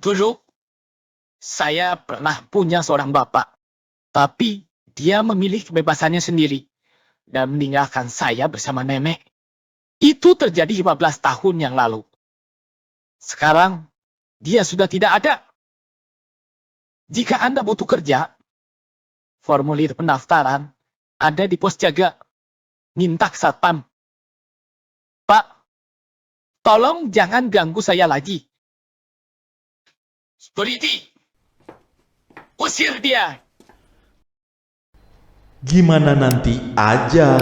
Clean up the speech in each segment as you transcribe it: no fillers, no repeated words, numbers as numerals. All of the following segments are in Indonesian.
Dulu, saya pernah punya seorang bapak, tapi dia memilih kebebasannya sendiri dan meninggalkan saya bersama nenek. Itu terjadi 15 tahun yang lalu. Sekarang, dia sudah tidak ada. Jika Anda butuh kerja, formulir pendaftaran ada di pos jaga. Minta ke satpam. Pak, tolong jangan ganggu saya lagi. Security, usir dia. Gimana nanti aja.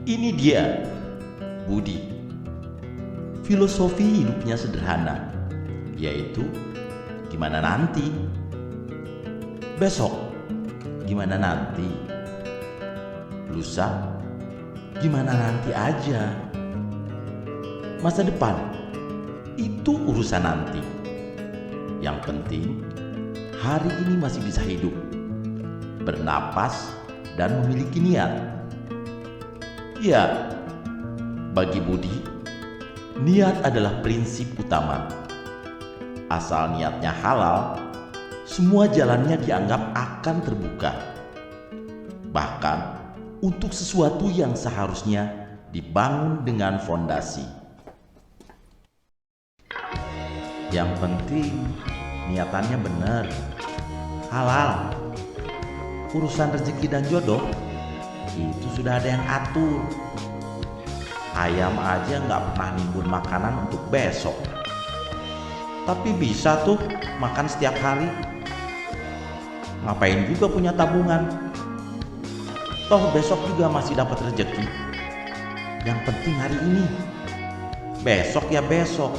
Ini dia, Budi. Filosofi hidupnya sederhana, yaitu gimana nanti. Besok, gimana nanti. Lusa, gimana nanti aja. Masa depan, itu urusan nanti. Yang penting, hari ini masih bisa hidup, bernapas, dan memiliki niat. Ya, bagi Budi, niat adalah prinsip utama. Asal niatnya halal, semua jalannya dianggap akan terbuka. Bahkan untuk sesuatu yang seharusnya dibangun dengan fondasi. Yang penting niatannya benar, halal. Urusan rezeki dan jodoh itu sudah ada yang atur. Ayam aja nggak pernah nimbun makanan untuk besok, tapi bisa tuh makan setiap hari. Ngapain juga punya tabungan? Toh besok juga masih dapat rezeki. Yang penting hari ini. Besok ya besok.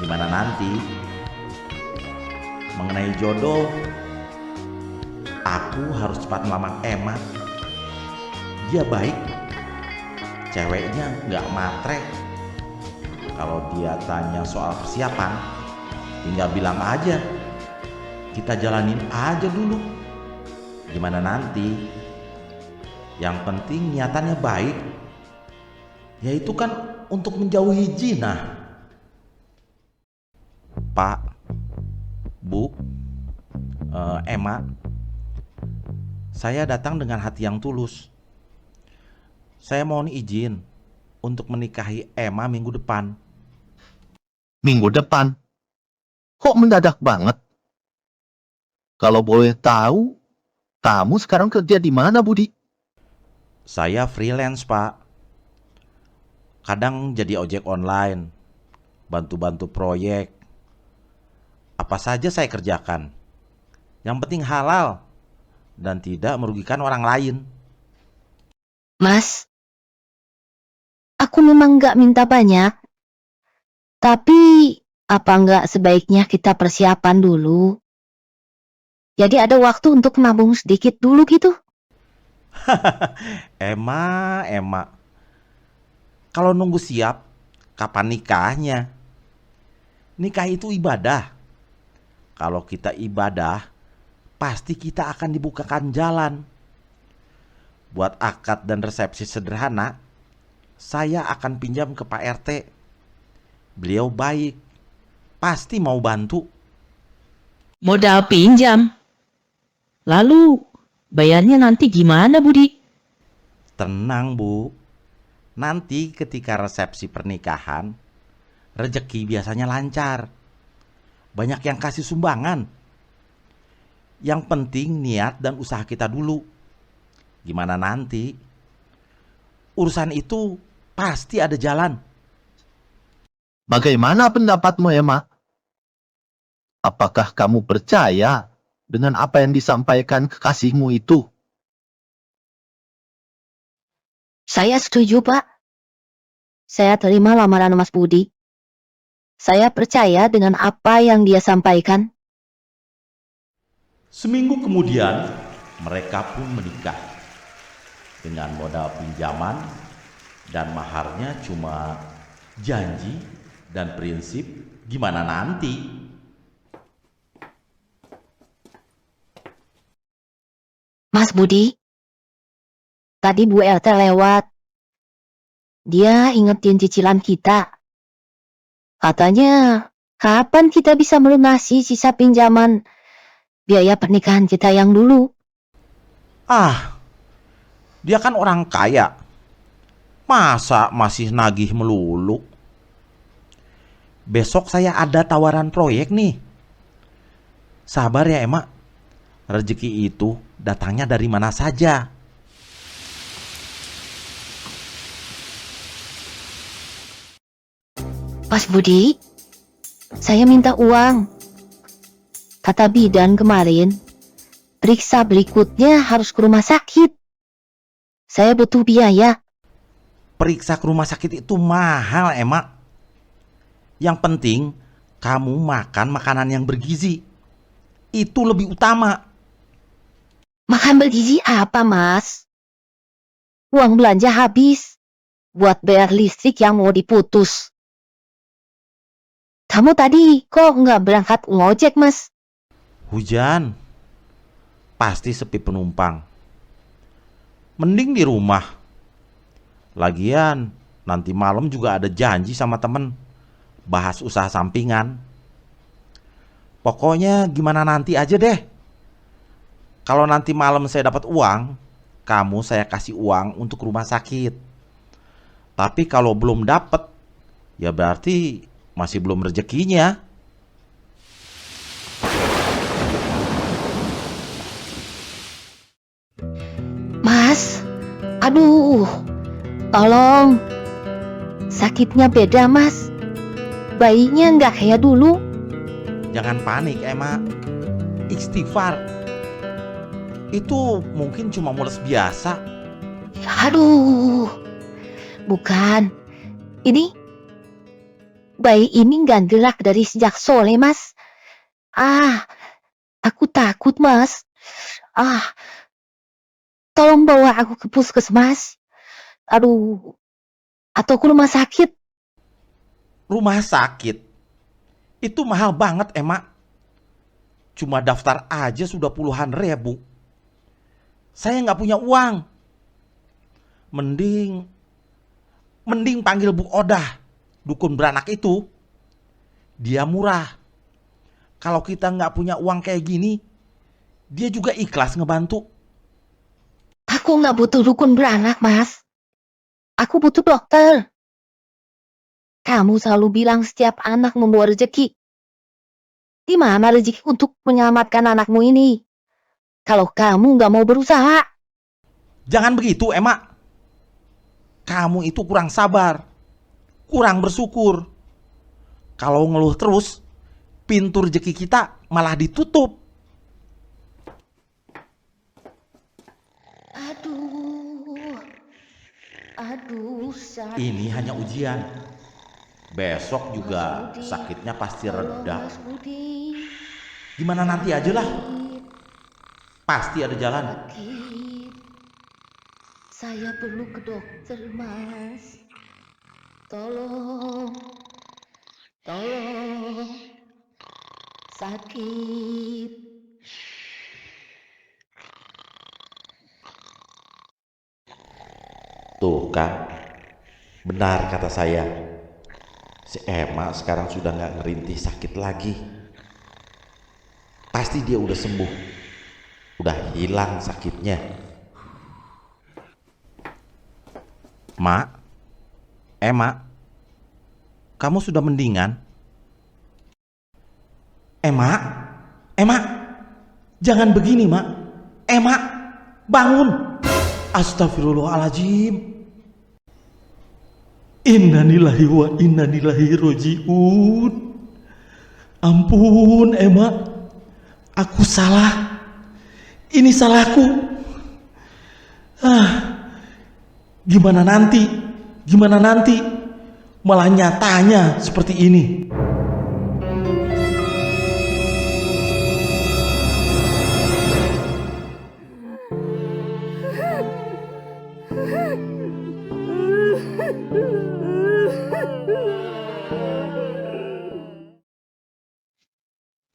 Gimana nanti? Mengenai jodoh, aku harus cepat melamar Emma. Dia baik, ceweknya nggak matre. Kalau dia tanya soal persiapan, tinggal bilang aja, kita jalanin aja dulu. Gimana nanti? Yang penting niatannya baik, yaitu kan untuk menjauhi jinah. Pak, Bu, Emma, saya datang dengan hati yang tulus. Saya mohon izin untuk menikahi Emma minggu depan. Minggu depan? Kok mendadak banget? Kalau boleh tahu, kamu sekarang kerja di mana, Budi? Saya freelance, Pak. Kadang jadi ojek online, bantu-bantu proyek. Apa saja saya kerjakan. Yang penting halal dan tidak merugikan orang lain. Mas, aku memang nggak minta banyak. Tapi, apa nggak sebaiknya kita persiapan dulu? Jadi ada waktu untuk nabung sedikit dulu gitu. Emma. Kalau nunggu siap, kapan nikahnya? Nikah itu ibadah. Kalau kita ibadah, pasti kita akan dibukakan jalan. Buat akad dan resepsi sederhana, saya akan pinjam ke Pak RT. Beliau baik, pasti mau bantu. Modal pinjam. Lalu, bayarnya nanti gimana, Budi? Tenang, Bu. Nanti ketika resepsi pernikahan, rezeki biasanya lancar. Banyak yang kasih sumbangan. Yang penting niat dan usaha kita dulu. Gimana nanti? Urusan itu pasti ada jalan. Bagaimana pendapatmu, Emma? Apakah kamu percaya dengan apa yang disampaikan kekasihmu itu? Saya setuju, Pak. Saya terima lamaran Mas Budi. Saya percaya dengan apa yang dia sampaikan. Seminggu kemudian, mereka pun menikah. Dengan modal pinjaman dan maharnya cuma janji dan prinsip gimana nanti. Mas Budi, tadi Bu RT lewat. Dia ingetin cicilan kita. Katanya, kapan kita bisa melunasi sisa pinjaman biaya pernikahan kita yang dulu? Ah, dia kan orang kaya. Masa masih nagih melulu? Besok saya ada tawaran proyek nih. Sabar ya, Emak. Rezeki itu datangnya dari mana saja. Mas Budi, saya minta uang. Kata bidan kemarin, periksa berikutnya harus ke rumah sakit. Saya butuh biaya. Periksa ke rumah sakit itu mahal, Emak. Yang penting kamu makan makanan yang bergizi. Itu lebih utama. Makan bergizi apa, Mas? Uang belanja habis buat bayar listrik yang mau diputus. Kamu tadi kok nggak berangkat ngojek, Mas? Hujan. Pasti sepi penumpang. Mending di rumah. Lagian nanti malam juga ada janji sama temen. Bahas usaha sampingan. Pokoknya gimana nanti aja deh. Kalau nanti malam saya dapat uang, kamu saya kasih uang untuk rumah sakit. Tapi kalau belum dapat, ya berarti masih belum rezekinya. Mas, aduh, tolong. Sakitnya beda, Mas. Bayinya nggak kayak dulu. Jangan panik, Emak. Istighfar. Itu mungkin cuma mules biasa. Aduh, bukan. Ini, bayi ini nggak gerak dari sejak sore, Mas. Aku takut, Mas. Tolong bawa aku ke puskesmas. Aduh, atau ke rumah sakit. Rumah sakit? Itu mahal banget, Emak. Cuma daftar aja sudah puluhan ribu. Saya nggak punya uang. Mending panggil Bu Odah, dukun beranak itu. Dia murah. Kalau kita nggak punya uang kayak gini, dia juga ikhlas ngebantu. Aku nggak butuh dukun beranak, Mas. Aku butuh dokter. Kamu selalu bilang setiap anak membawa rezeki. Di mana rezeki untuk menyelamatkan anakmu ini? Kalau kamu nggak mau berusaha. Jangan begitu, Emak. Kamu itu kurang sabar, kurang bersyukur. Kalau ngeluh terus, pintu rezeki kita malah ditutup. Aduh, sakit. Ini hanya ujian. Besok juga Mas Budi, sakitnya pasti tolong, reda. Mas Budi. Gimana nanti aja lah. Pasti ada jalan. Sakit. Saya perlu ke dokter, Mas. Tolong. Sakit. Tuh kan, benar kata saya. Si Emma sekarang sudah gak ngerintih sakit lagi. Pasti dia udah sembuh. Udah hilang sakitnya. Mak, Emma, kamu sudah mendingan? Emma, jangan begini, Mak. Emma, bangun. Astagfirullahaladzim. Innalillahi wa innalillahi roji'un. Ampun, Emma. Aku salah. Ini salahku. Gimana nanti? Malah nyatanya seperti ini.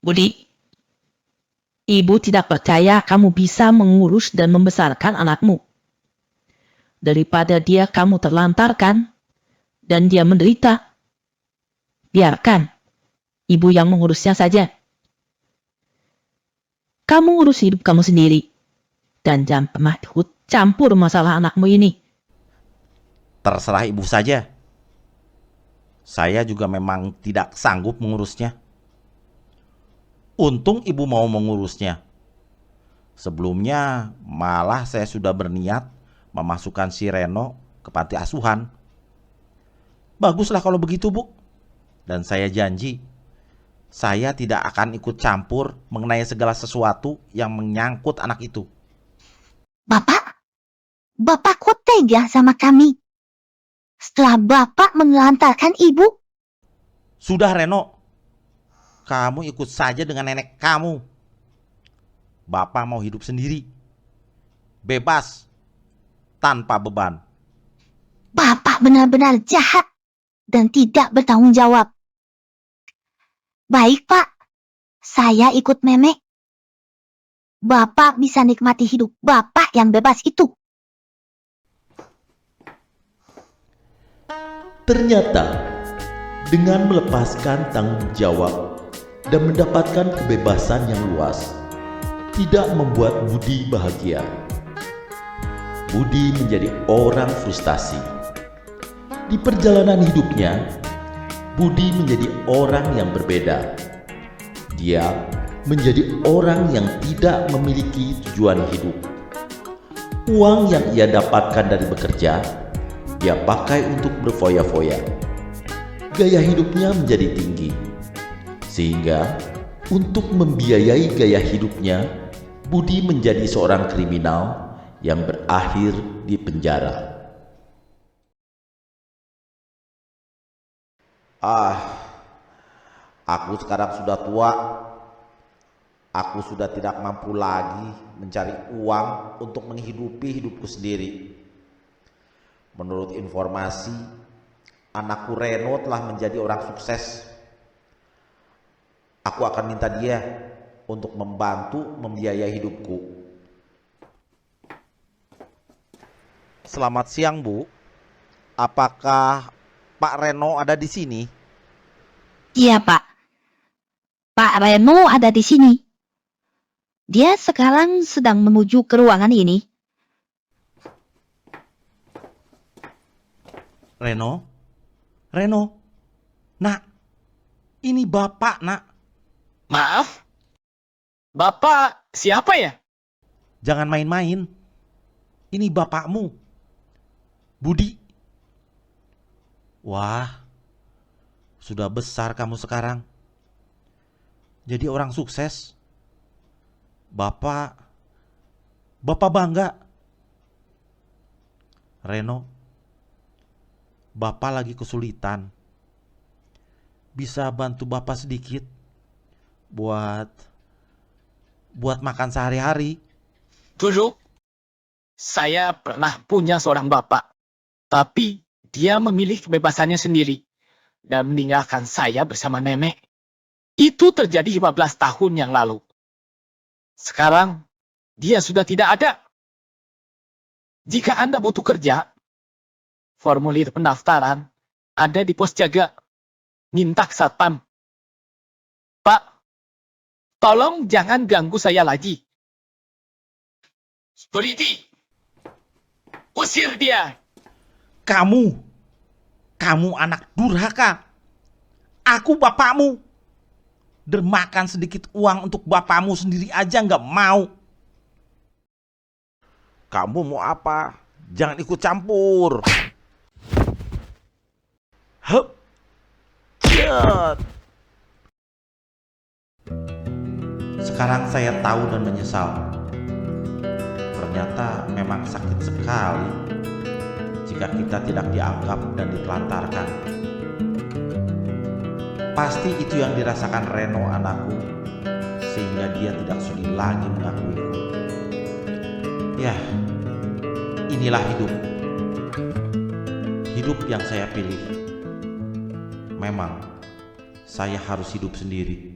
Budi, ibu tidak percaya kamu bisa mengurus dan membesarkan anakmu. Daripada kamu terlantarkan dan dia menderita. Biarkan ibu yang mengurusnya saja. Kamu urus hidup kamu sendiri. Dan jangan pernah ikut campur masalah anakmu ini. Terserah ibu saja. Saya juga memang tidak sanggup mengurusnya. Untung ibu mau mengurusnya. Sebelumnya malah saya sudah berniat memasukkan si Reno ke panti asuhan. Baguslah kalau begitu, Bu. Dan saya janji, saya tidak akan ikut campur mengenai segala sesuatu yang menyangkut anak itu. Bapak kok tega sama kami? Setelah Bapak menelantarkan Ibu? Sudah, Reno. Kamu ikut saja dengan nenek kamu. Bapak mau hidup sendiri. Bebas. Tanpa beban. Bapak benar-benar jahat dan tidak bertanggung jawab. Baik, Pak. Saya ikut Memek. Bapak bisa nikmati hidup Bapak yang bebas itu. Ternyata, dengan melepaskan tanggung jawab dan mendapatkan kebebasan yang luas, tidak membuat Budi bahagia. Budi menjadi orang frustasi. Di perjalanan hidupnya, Budi menjadi orang yang berbeda. Dia menjadi orang yang tidak memiliki tujuan hidup. Uang yang ia dapatkan dari bekerja, dia pakai untuk berfoya-foya. Gaya hidupnya menjadi tinggi, sehingga untuk membiayai gaya hidupnya, Budi menjadi seorang kriminal yang berakhir di penjara. Aku sekarang sudah tua. Aku sudah tidak mampu lagi mencari uang untuk menghidupi hidupku sendiri. Menurut informasi, anakku Reno telah menjadi orang sukses. Aku akan minta dia untuk membantu membiayai hidupku. Selamat siang, Bu. Apakah Pak Reno ada di sini? Iya, Pak. Pak Reno ada di sini. Dia sekarang sedang menuju ke ruangan ini. Reno? Nak, ini Bapak, Nak. Maaf? Bapak siapa ya? Jangan main-main. Ini bapakmu, Budi. Wah, sudah besar kamu sekarang. Jadi orang sukses. Bapak bangga. Reno, Bapak lagi kesulitan. Bisa bantu Bapak sedikit buat makan sehari-hari. Dulu, saya pernah punya seorang bapak. Tapi dia memilih kebebasannya sendiri dan meninggalkan saya bersama nenek. Itu terjadi 15 tahun yang lalu. Sekarang, dia sudah tidak ada. Jika Anda butuh kerja, formulir pendaftaran ada di pos jaga. Minta ke satpam. Pak, tolong jangan ganggu saya lagi. Security, usir dia. Kamu anak durhaka. Aku bapakmu. Dermakan sedikit uang untuk bapakmu sendiri aja nggak mau. Kamu mau apa? Jangan ikut campur. Hup. Cet. Sekarang saya tahu dan menyesal. Ternyata memang sakit sekali jika kita tidak dianggap dan ditelantarkan. Pasti itu yang dirasakan Reno anakku, sehingga dia tidak sudi lagi mengakuiku. Ya, inilah hidup. Hidup yang saya pilih. Memang, saya harus hidup sendiri.